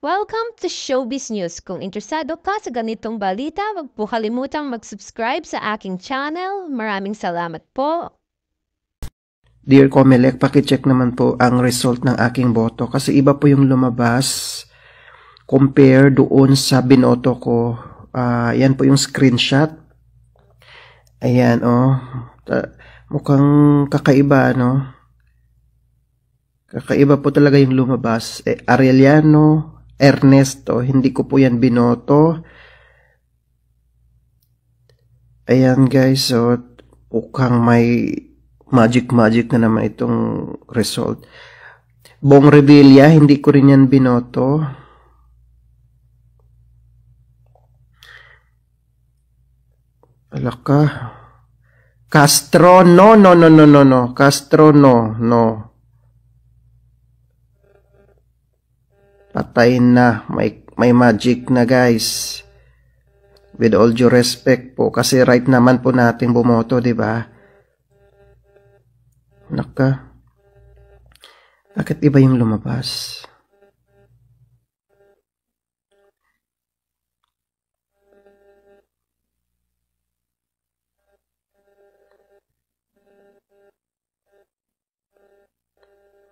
Welcome to Showbiz News. Kung interesado ka sa ganitong balita, huwag po kalimutang mag-subscribe sa aking channel. Maraming salamat po. Dear Comelec, pakicheck naman po ang result ng aking boto kasi iba po yung lumabas compare doon sa binoto ko. Yan po yung screenshot. Ayan, mukhang kakaiba, no? Kakaiba po talaga yung lumabas. Arellano, Ernesto, hindi ko po yan binoto. Ayan guys, so mukhang may magic na naman itong result. Bong Revilla, hindi ko rin yan binoto. Alaka. Castro, no. Castro, no. Patayin na. May magic na guys. With all due respect po. Kasi right naman po natin bumoto, di ba? Naka. Bakit iba yung lumabas?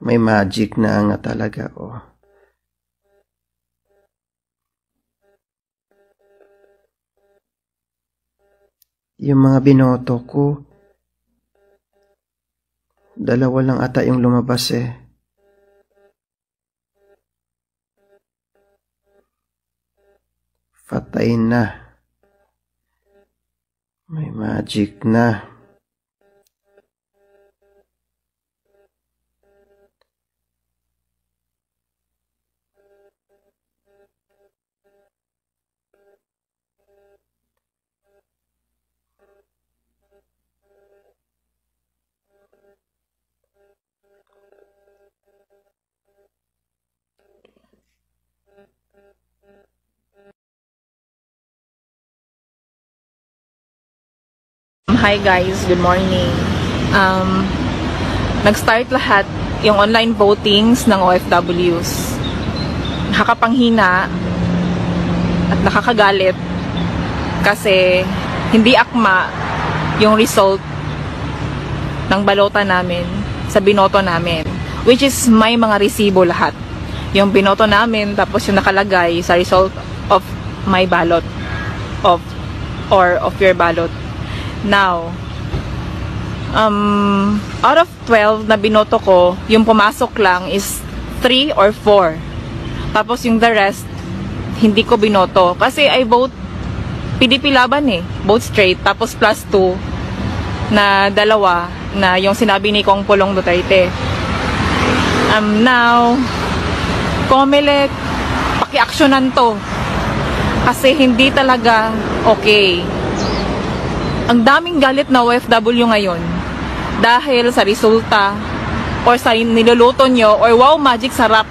May magic na nga talaga, Yung mga binoto ko, dalawa lang ata yung lumabas Patay na. May magic na. Hi guys, good morning. Nag-start lahat yung online votings ng OFWs. Nakakapanghina at nakakagalit kasi hindi akma yung result ng balota namin sa binoto namin, which is may mga resibo lahat. Yung binoto namin tapos yung nakalagay sa result of my ballot of your ballot. Now, out of 12 na binoto ko, yung pumasok lang is 3 or 4. Tapos yung the rest, hindi ko binoto. Kasi I vote PDP laban vote straight. Tapos plus 2 na dalawa na yung sinabi ni Kong Pulong Duterte. Now, Comelec, paki-aksyonan to. Kasi hindi talaga okay. Ang daming galit na OFW ngayon dahil sa resulta or sa niluluto nyo or wow magic sarap.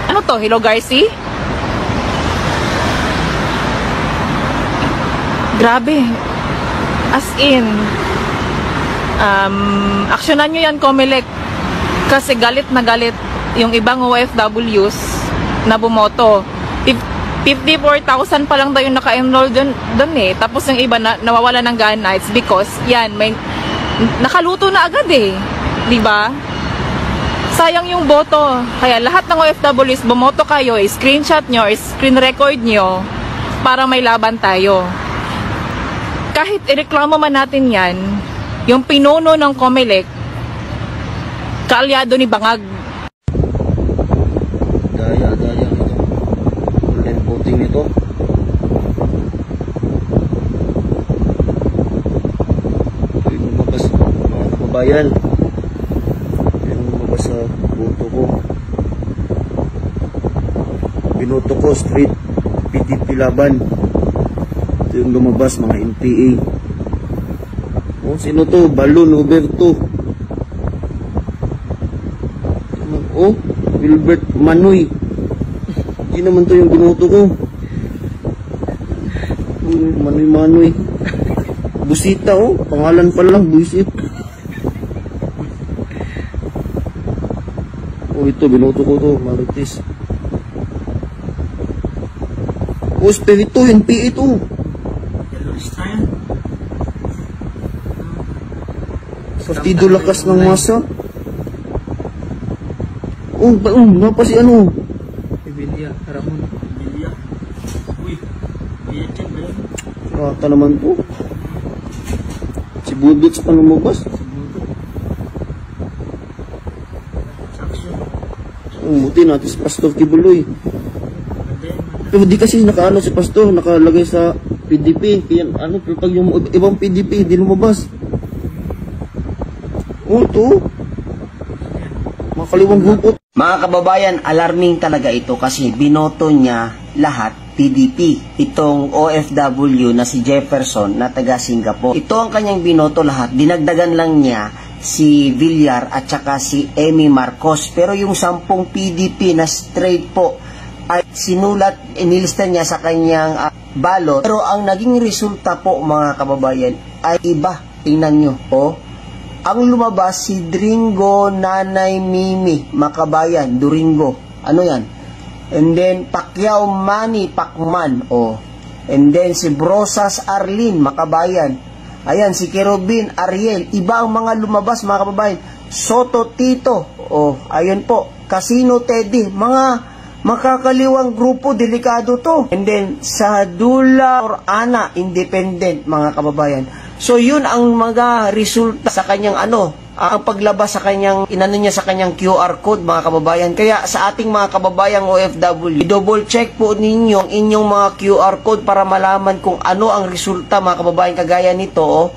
Ano to? Hello Garci? Grabe. As in, aksyonan nyo yan Comelec kasi galit na galit yung ibang OFWs na bumoto. 54,000 pa lang daw yung naka-enroll doon Tapos yung iba nawawala ng gana. It's because, yan, may nakaluto na agad di ba? Sayang yung boto. Kaya lahat ng OFWs, bumoto kayo, screenshot nyo, screen record nyo, para may laban tayo. Kahit ireklamo man natin yan, yung pinuno ng Comelec, kaalyado ni Bangag. Daya voting nito. Ito yung lumabas mga kababayan. Ito yung lumabas sa boto ko. Binoto ko straight PDP laban. Ito yung lumabas mga NPA. Sino to? Balon Roberto. Wilbert Manoy. Hindi naman to yung binoto ko. Manoy. Busita pangalan pa lang, buisit. Ito, binoto ko to, Marites. Grupo Espiritu, NPA ito. Partido Lakas ng Masa. Napa si ano? Bibilya, Ramon. Bibilya. Uy, check ba yun? Rata naman po. Si Budots pa lumabas. Buti natin si Pastor Kibuloy. Pero di kasi nakaano si Pastor, nakalagay sa PDP. Kaya ano, pero pag yung ibang PDP, di lumabas. Ito. Makaliwang grupot. Mga kababayan, alarming talaga ito kasi binoto niya lahat PDP. Itong OFW na si Jefferson na taga Singapore. Ito ang kanyang binoto lahat. Dinagdagan lang niya si Villar at saka si Amy Marcos. Pero yung 10 PDP na straight po ay sinulat, inilista niya sa kanyang balot. Pero ang naging resulta po mga kababayan ay iba. Tingnan nyo. Ang lumabas si Dringo Nanay Mimi Makabayan, Duringo. Ano yan? And then Pacquiao Manny Pacman. And then si Brosas Arlene Makabayan. Ayan, si Kerubin Ariel. Iba ang mga lumabas mga kababayan. Soto Tito. Ayun po. Casino Teddy. Mga makakaliwang grupo, delikado to. And then sa Dula or Ana Independent mga kababayan. So yun ang mga resulta sa kanyang ang paglabas sa kanyang niya sa kanyang QR code mga kababayan. Kaya sa ating mga kababayang OFW, double check po ninyo ang inyong mga QR code para malaman kung ano ang resulta mga kababayan kagaya nito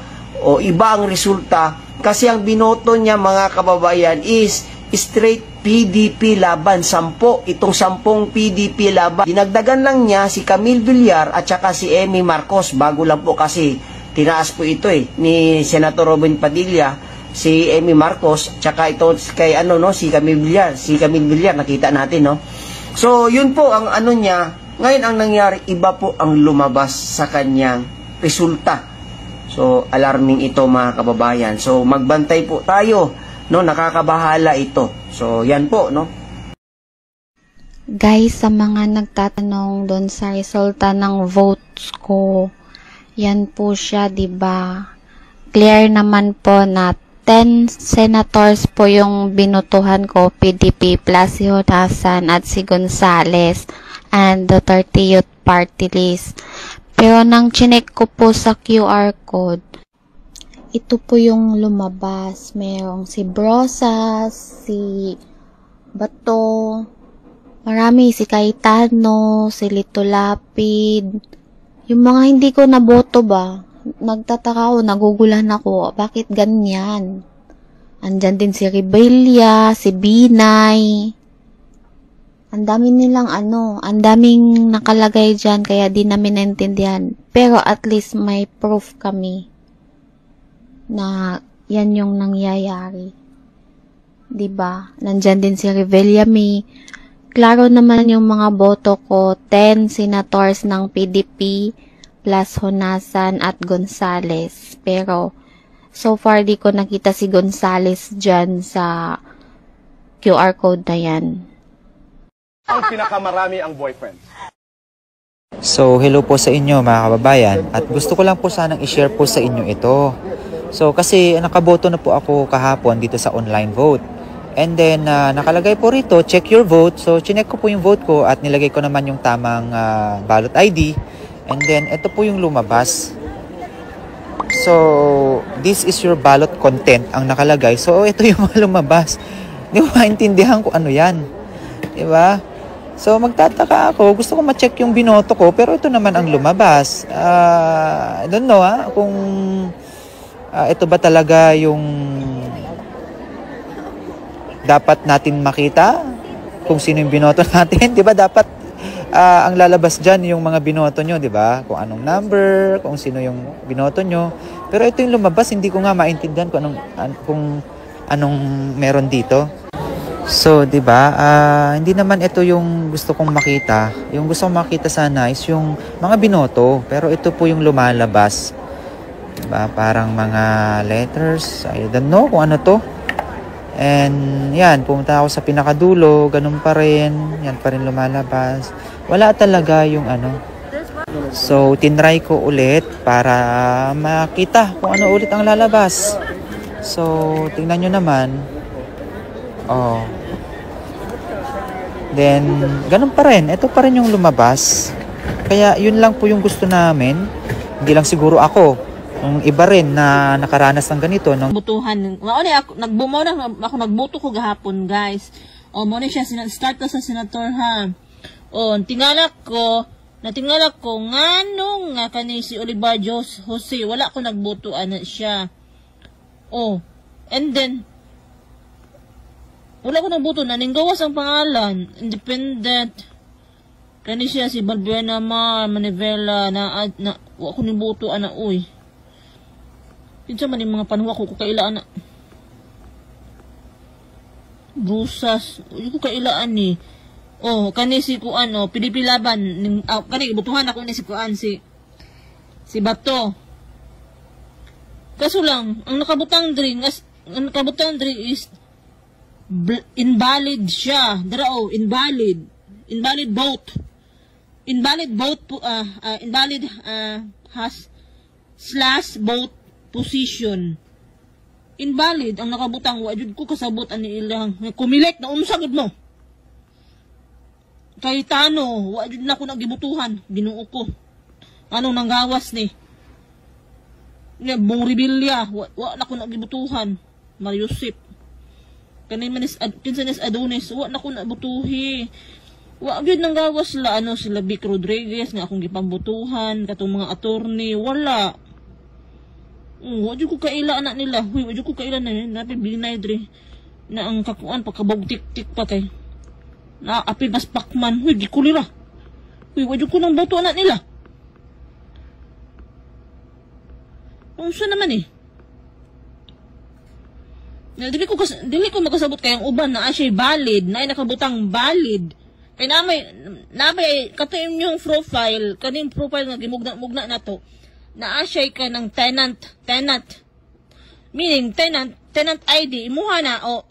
iba ang resulta kasi ang binoto niya mga kababayan is straight PDP laban, 10. Itong 10 PDP laban. Dinagdagan lang niya si Camille Villar at saka si Amy Marcos. Bago lang po kasi tinaas po ito ni Senator Robin Padilla, si Amy Marcos, tsaka ito kay si Camille Villar. Si Camille Villar nakita natin So yun po ang niya. Ngayon ang nangyari, iba po ang lumabas sa kanyang resulta. So alarming ito mga kababayan. So magbantay po tayo, nakakabahala ito. So yan po, Guys, sa mga nagtatanong doon sa resulta ng votes ko, yan po siya, 'di ba? Clear naman po na 10 senators po yung binutuhan ko, PDP plus si Honasan at si Gonzales and the 30 Youth Party List. Pero nang chinek ko po sa QR code, ito po yung lumabas. Merong si Brosas, si Bato, marami, si Cayetano, si Lito Lapid. Yung mga hindi ko naboto ba, nagtataka ako, nagugulan ako, bakit ganyan? Andyan din si Rebellia, si Binay. Ang dami nilang ang daming nakalagay dyan, kaya di namin naintindihan. Pero at least may proof kami na yan yung nangyayari. Diba? Nandyan din si Rebellia May. Klaro naman yung mga boto ko, 10 senators ng PDP plus Honasan at Gonzales. Pero so far di ko nakita si Gonzales dyan sa QR code na yan. Ang pinakamarami ang boyfriend. So, hello po sa inyo mga kababayan at gusto ko lang po sanang i-share po sa inyo ito. So, kasi nakaboto na po ako kahapon dito sa online vote. And then, nakalagay po rito, check your vote. So, chinek ko po yung vote ko at nilagay ko naman yung tamang ballot ID. And then, ito po yung lumabas. So, this is your ballot content ang nakalagay. So, ito yung lumabas. Di ba maintindihan ko ano yan? Di ba? So, magtataka ako. Gusto ko ma-check yung binoto ko, pero ito naman ang lumabas. I don't know kung ito ba talaga yung dapat natin makita kung sino yung binoto natin. Di ba dapat ang lalabas dyan yung mga binoto nyo, di ba? Kung anong number, kung sino yung binoto nyo. Pero ito yung lumabas, hindi ko nga maintindihan kung anong meron dito. So, 'di ba? Hindi naman ito yung gusto kong makita. Yung gusto kong makita sana is yung mga binoto, pero ito po yung lumalabas. 'Di ba? Parang mga letters. I don't know kung ano 'to. And 'yan, pumunta ako sa pinakadulo, ganun pa rin. 'Yan pa rin lumalabas. Wala talaga yung So, tinry ko ulit para makita kung ano ulit ang lalabas. So, tingnan nyo naman. Oh. Then, ganun pa rin. Ito pa rin yung lumabas. Kaya, yun lang po yung gusto namin. Hindi lang siguro ako. Yung iba rin na nakaranas ng ganito. No? Butuhan. Ako nagbuto ko gahapon, guys. O, muna siya. Start na sa senator, ha. O, natingala ko, ngano nga kani si Oliver Jose, wala ko nagbutuan na siya. Oh, and then, wala ko nagbuto na, ninggawas ang pangalan, independent. Kani siya si Balbuena Manivela, wala ko nagbutuan na, uy. Pinsa man yung mga panuwa ko kailaan na. Brusas, ko kailaan ni. Oh, kani si kuan PDP laban kani butuhan ako ni si kuan si Bato. Kaso lang ang nakabutang diri is invalid siya. Dara invalid vote. Invalid vote invalid has slash vote position. Invalid ang nakabutang wa jud ko kasabot ani ilang kumilek na unsagod mo. Kay Tano, wa jud na ko nagibutuhan, Ginoo ko. Anong nanggawas ni? Bong Rebilla, wa na ko nagibutuhan, Mariusip. Kanay manis kinsanis Adonis, wa na ko nabutuhi. Wa gyud nanggawas la sila Vic Rodriguez nga akong gipambutuhan, katong mga attorney, wala. Wa jud ko kaila anak nila. Huy, wa jud ko kaila na binay dre na ang kakuan pagkabog tik-tik pa kay. Na apil mas pakman, huy, gikulira. Huy, wadyo ko ng boto anak nila. Kung saan naman eh. Dili ko makasabot kayang uban na siya valid, na ay nakabutang valid. Kaya namay, katayin yung profile, kaning profile nga gimugna na to, na siya ka ng tenant. Meaning, tenant ID, imuha na, o,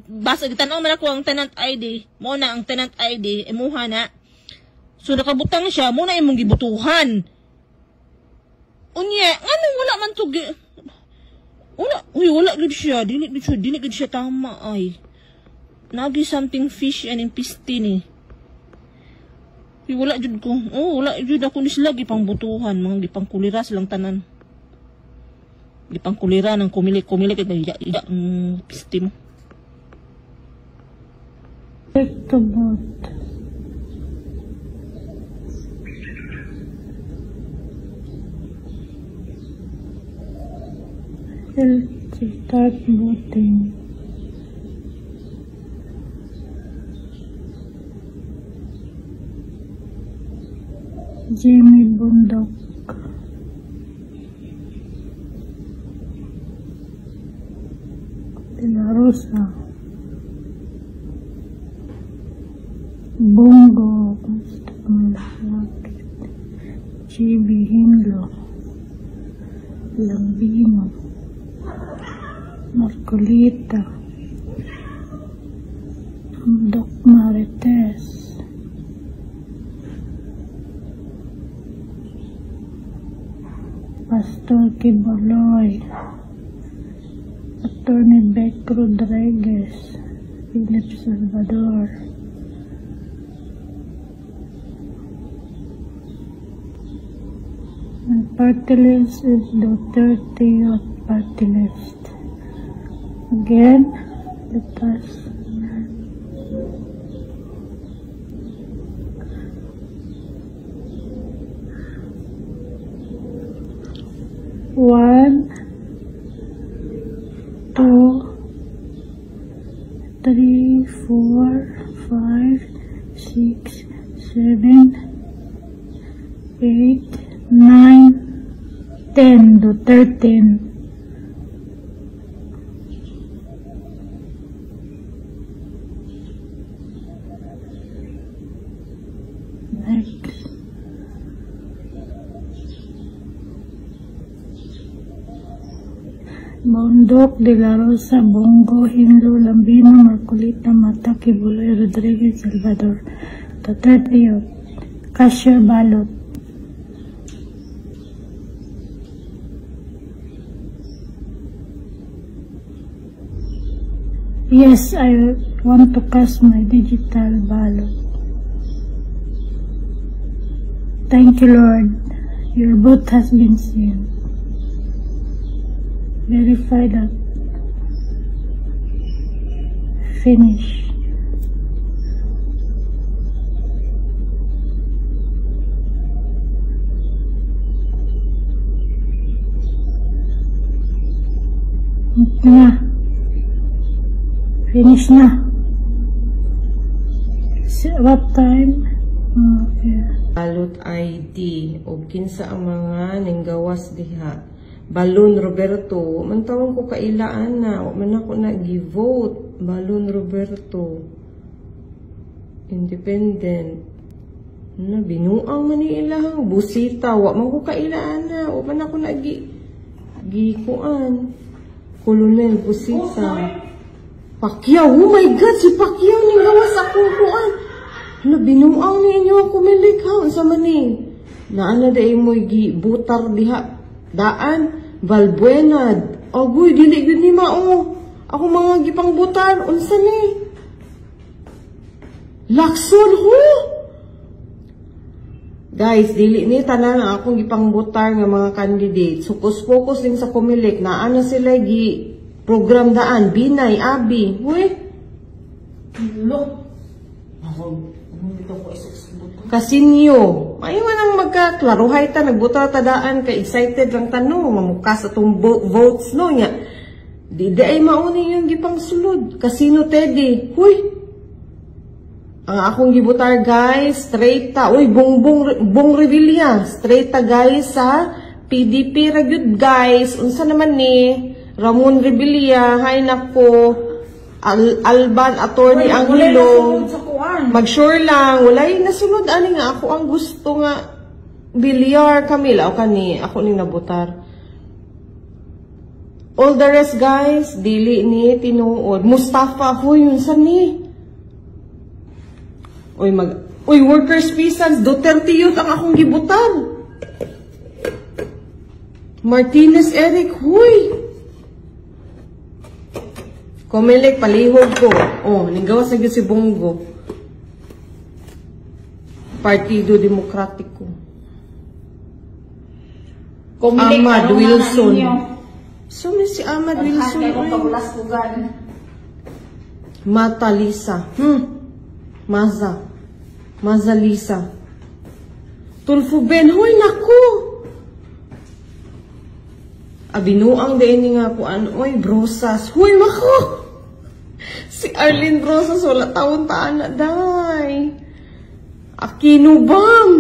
basta gitanaw man ako ang tenant ID, mo na ang tenant ID, imuha na. So, nakabutang siya, muna imong gibutuhan. Unya, wala man to, wala gid siya, dili gid siya tama, ay. Nagi something fish and impiste ni. Wala jud ko, wala jud ako ni sila, gipangbutuhan, mga gipangkulira silang tanan. Gipangkulira ng kumilik kay iya ang piste mo. Ito bot. Let's start voting. Jimmy Bundok. De la Rosa, Bongo, GB Hindlo, Lambino, Marcolita, Doc Marites, Pastor Kiboloy, Attorney Beck Rodriguez, Philip Salvador, and party list is the 30th party list. Again, let us one, 2, 3, 4, 5, 6, 7, 8, 9, 10 to 13. Next. Bondok, De La Rosa, Bongo, Hinlo, Lambino, Marcolita, Mata, Kibuloy, Rodriguez, Salvador. The 30th, Casio Balot. Yes, I want to cast my digital ballot. Thank you, Lord. Your vote has been sealed. Verify that. Finish. Na. Finish na. What time? Okay. Ballot ID o kinsa ang mga ninggawas diha. Balon Roberto, man tawag ko kailaan na, man ako nag-vote. Balon Roberto. Independent. Na binuang man ilahang busita, wa man ko kailaan na, o man ako nag-gikuan. Colonel Busita. Pacquiao, oh my God, si Pacquiao ninggawas akong kuan. Hala, binuang ninyo ako milikha. Sa maning, naana dahi mo'y butar diha. Daan, Valbuenad. Agoy, dili yun ni Mao. Ako mga gipang butar. Unsa ni? Lakson, ho? Guys, dili ni tanan ang akong gipang butar nga mga candidate. Focus din sa kumilik. Naana sila program daan. Binay, Abi. Huy? Look. Kasinyo. Ayaw nang magkaklaruhay ta, nagbuta ta daan, ka-excited lang tanong, mamukas atong votes no nya. Di ay mauni yung gipang sulod. Kasino Teddy. Huy. Ang akong gibutar guys, straight ta. Uy, Bong Revilla. Straight ta guys sa PDP ragyud guys. Unsa naman ni Ramon Revilla. Hay nako. Alban Attorney Angelo. Mag-sure lang, walay nasunod ani nga ako ang gusto nga Villar Camila o kani ako ning nabutar. All the rest guys, dili ni tinuod. Mustafa ho yun sa ni. Uy, workers peasants, Duterte Youth ang akong gibutan. Martinez Eric, huy. Comelec, palihog ko. Oh, ninggawas na si Bongo. Partido Demokratiko. Ahmad Wilson. So, si Ahmad Wilson. Mata Lisa. Maza Lisa. Tulfo Ben. Hoy, naku! Abinuang din nga po ano. Hoy, Brosas. Hoy, naku! Si Arlene Brosas, wala taon-taan na, day. Aquino Bam.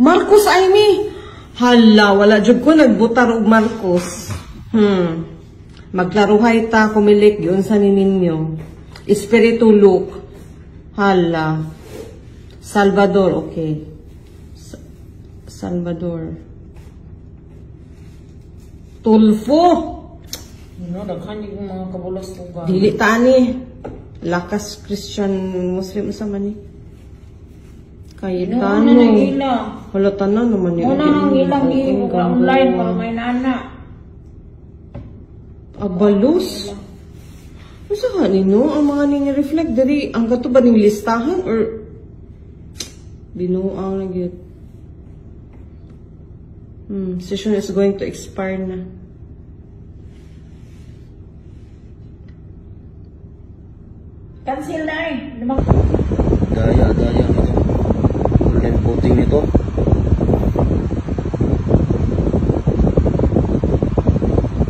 Marcos Aimee. Hala, wala jud ko nagbutar og Marcos. Maglaruhay ta kumilik yun sa ninyo. Espiritu Luke. Hala. Salvador, okay. Salvador. Tulfo. Daghan yung mga kabulas lugar. Dili tani. Lakas Christian Muslim sa man ni. Cayetano. Wala tanan naman yun. Una ang ilang online para may nana. Abalos? Masa ka nino? Ang mga nini-reflect dari, ang gato ba ning listahan or binuang na yun? Session is going to expire na. Cancel na eh. Daya ito. Online voting nito.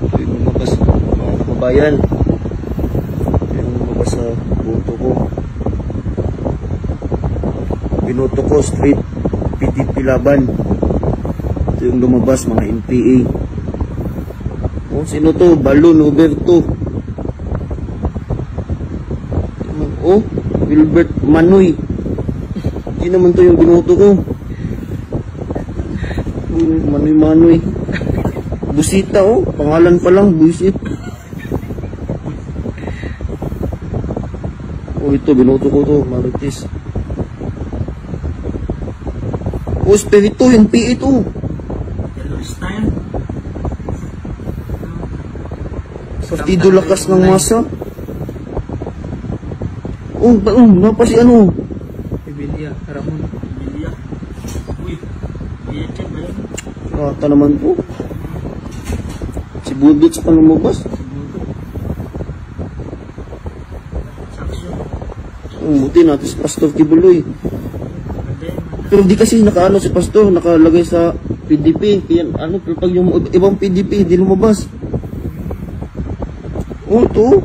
Ito yung lumabas mga kababayan. Ito yung lumabas sa boto ko. Binoto ko straight PDP laban. Ito yung lumabas mga NPA. Oh, sino to? Balon Roberto. Oh, Wilbert Manoy. Hindi naman to yung binoto ko. Manoy. Busita, oh. Pangalan pa lang, buisit. Oh, ito, binoto ko to. Marites. Oh, Espiritu, yung PA to. Partido Lakas ng Masa. Napa si ano? Bibilya, Ramon. Bibilya. Uy, iyan ba yun? Rata naman po. Si Budits pa lumabas. Buti natin si Pastor Kibuloy. Pero di kasi nakaano si Pastor, nakalagay sa PDP. Pero pag yung ibang PDP, di lumabas. Ito.